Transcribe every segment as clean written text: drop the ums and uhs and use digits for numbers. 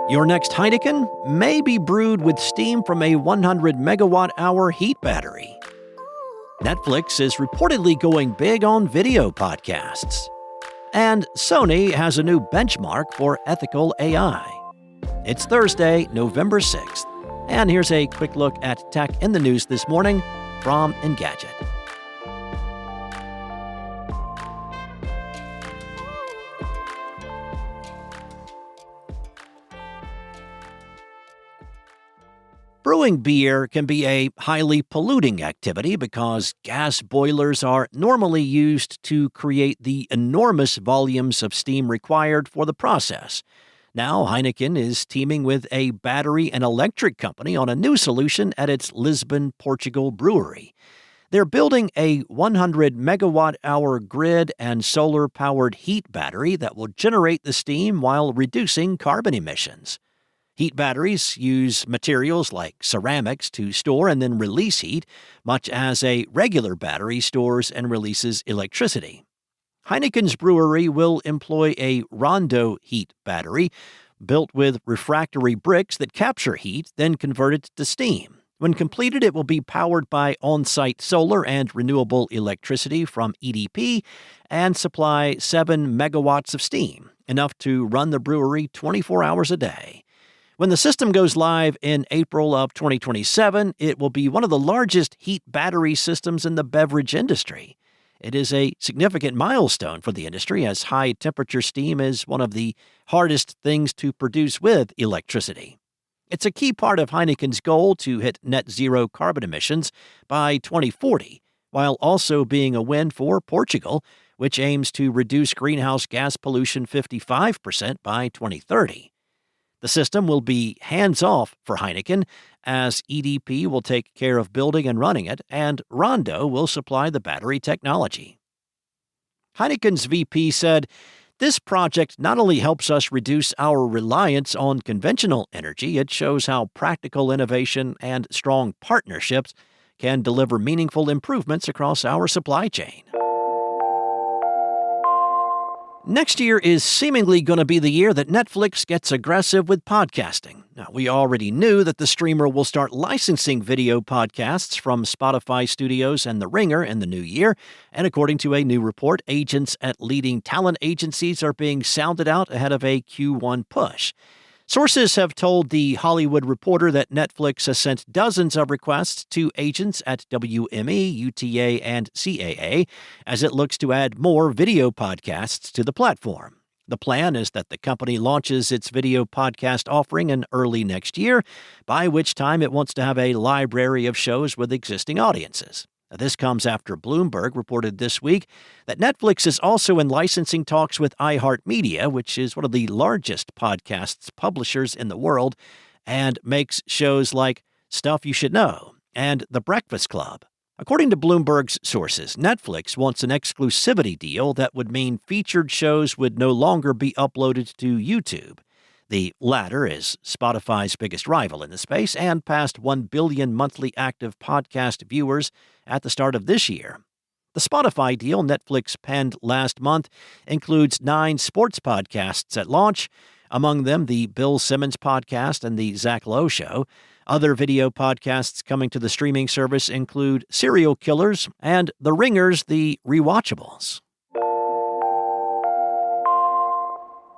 Your next Heineken may be brewed with steam from a 100 megawatt hour heat battery. Netflix is reportedly going big on video podcasts. And Sony has a new benchmark for ethical AI. It's Thursday, November 6th, and here's a quick look at tech in the news this morning from Engadget. Brewing beer can be a highly polluting activity because gas boilers are normally used to create the enormous volumes of steam required for the process. Now, Heineken is teaming with a battery and electric company on a new solution at its Lisbon, Portugal brewery. They're building a 100 megawatt hour grid and solar-powered heat battery that will generate the steam while reducing carbon emissions. Heat batteries use materials like ceramics to store and then release heat, much as a regular battery stores and releases electricity. Heineken's brewery will employ a Rondo heat battery built with refractory bricks that capture heat, then convert it to steam. When completed, it will be powered by on-site solar and renewable electricity from EDP and supply 7 megawatts of steam, enough to run the brewery 24 hours a day. When the system goes live in April of 2027, it will be one of the largest heat battery systems in the beverage industry. It is a significant milestone for the industry, as high-temperature steam is one of the hardest things to produce with electricity. It's a key part of Heineken's goal to hit net zero carbon emissions by 2040, while also being a win for Portugal, which aims to reduce greenhouse gas pollution 55% by 2030. The system will be hands-off for Heineken, as EDP will take care of building and running it, and Rondo will supply the battery technology. Heineken's VP said, "This project not only helps us reduce our reliance on conventional energy, it shows how practical innovation and strong partnerships can deliver meaningful improvements across our supply chain." Next year is seemingly going to be the year that Netflix gets aggressive with podcasting. Now, we already knew that the streamer will start licensing video podcasts from Spotify Studios and The Ringer in the new year, and according to a new report, agents at leading talent agencies are being sounded out ahead of a Q1 push. Sources have told The Hollywood Reporter that Netflix has sent dozens of requests to agents at WME, UTA, and CAA as it looks to add more video podcasts to the platform. The plan is that the company launches its video podcast offering in early next year, by which time it wants to have a library of shows with existing audiences. Now, this comes after Bloomberg reported this week that Netflix is also in licensing talks with iHeartMedia, which is one of the largest podcasts publishers in the world, and makes shows like Stuff You Should Know and The Breakfast Club. According to Bloomberg's sources, Netflix wants an exclusivity deal that would mean featured shows would no longer be uploaded to YouTube. The latter is Spotify's biggest rival in the space and passed 1 billion monthly active podcast viewers at the start of this year. The Spotify deal Netflix penned last month includes 9 sports podcasts at launch, among them the Bill Simmons podcast and the Zach Lowe Show. Other video podcasts coming to the streaming service include Serial Killers and The Ringer's The Rewatchables.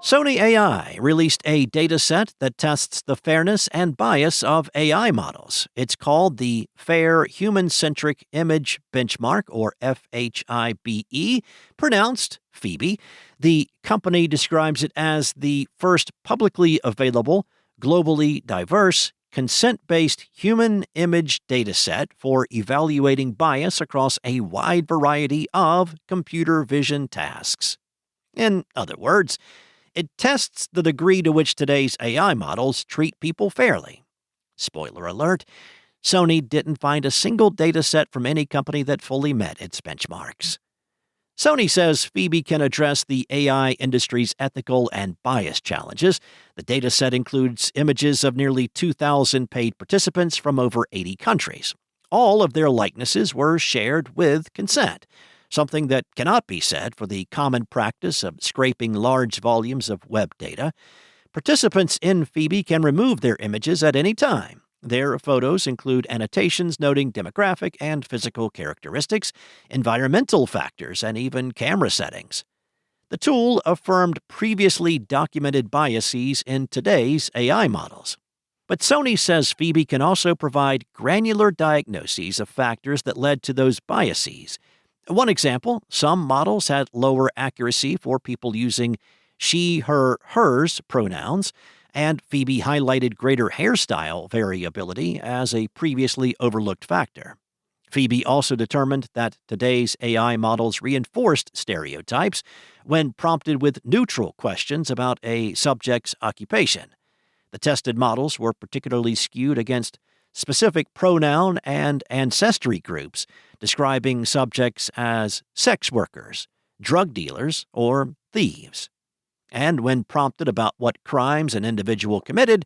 Sony AI released a dataset that tests the fairness and bias of AI models. It's called the Fair Human-Centric Image Benchmark, or FHIBE, pronounced Phoebe. The company describes it as the first publicly available, globally diverse, consent-based human image dataset for evaluating bias across a wide variety of computer vision tasks. In other words, it tests the degree to which today's AI models treat people fairly. Spoiler alert, Sony didn't find a single dataset from any company that fully met its benchmarks. Sony says Phoebe can address the AI industry's ethical and bias challenges. The dataset includes images of nearly 2,000 paid participants from over 80 countries. All of their likenesses were shared with consent, something that cannot be said for the common practice of scraping large volumes of web data. Participants in Phoebe can remove their images at any time. Their photos include annotations noting demographic and physical characteristics, environmental factors, and even camera settings. The tool affirmed previously documented biases in today's AI models. But Sony says Phoebe can also provide granular diagnoses of factors that led to those biases. One example, some models had lower accuracy for people using she, her, hers pronouns, and Phoebe highlighted greater hairstyle variability as a previously overlooked factor. Phoebe also determined that today's AI models reinforced stereotypes when prompted with neutral questions about a subject's occupation. The tested models were particularly skewed against specific pronoun and ancestry groups, describing subjects as sex workers, drug dealers, or thieves. And when prompted about what crimes an individual committed,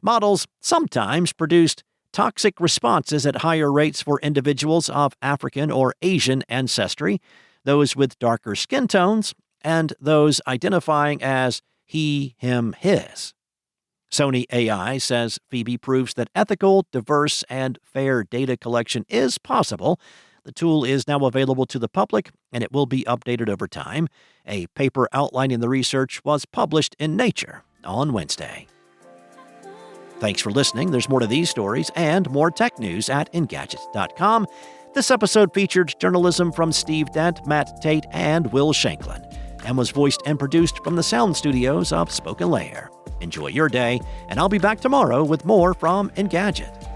models sometimes produced toxic responses at higher rates for individuals of African or Asian ancestry, those with darker skin tones, and those identifying as he, him, his. Sony AI says Phoebe proves that ethical, diverse, and fair data collection is possible. The tool is now available to the public, and it will be updated over time. A paper outlining the research was published in Nature on Wednesday. Thanks for listening. There's more to these stories and more tech news at Engadget.com. This episode featured journalism from Steve Dent, Matt Tate, and Will Shanklin, and was voiced and produced from the sound studios of Spoken Layer. Enjoy your day, and I'll be back tomorrow with more from Engadget.